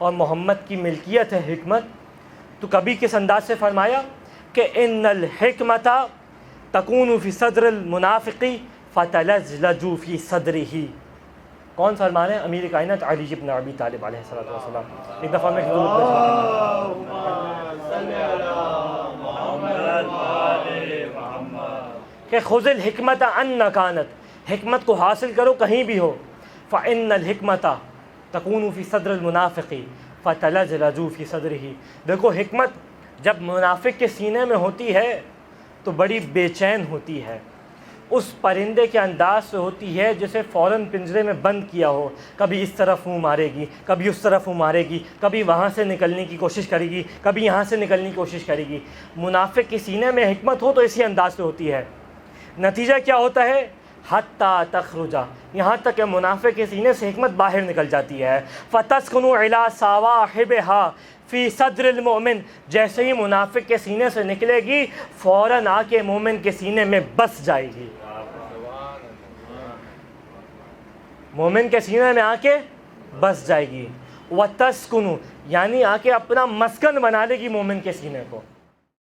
اور محمد کی ملکیت ہے حکمت، تو کبھی کس انداز سے فرمایا کہ ان الحکمت تکون فی صدر المنافقی فتلجلج فی صدرہ. کون فرما رہے ہیں؟ امیر کائنات علی بن ابی طالب علیہ الصلوۃ والسلام. ایک دفعہ میں کہ خذ الحکمت ان کانت، حکمت کو حاصل کرو کہیں بھی ہو. فإن الحکمت تکون فی صدر المنافقی فتلجلج فی صدرہ. دیکھو حکمت جب منافق کے سینے میں ہوتی ہے تو بڑی بے چین ہوتی ہے، اس پرندے کے انداز سے ہوتی ہے جسے فوراً پنجرے میں بند کیا ہو، کبھی اس طرف منہ مارے گی، کبھی اس طرف منہ مارے گی، کبھی وہاں سے نکلنے کی کوشش کرے گی، کبھی یہاں سے نکلنے کی کوشش کرے گی. منافق کے سینے میں حکمت ہو تو اسی انداز سے ہوتی ہے. نتیجہ کیا ہوتا ہے؟ حتیٰ تخرجا، یہاں تک کہ منافق کے سینے سے حکمت باہر نکل جاتی ہے. فتسکن الی صواحبھا فی صدر المؤمن، جیسے ہی منافق کے سینے سے نکلے گی فوراً آ کے مومن کے سینے میں بس جائے گی. مومن کے سینے میں آ کے بس جائے گی. وتسکن، یعنی آ کے اپنا مسکن بنا لے گی مومن کے سینے کو.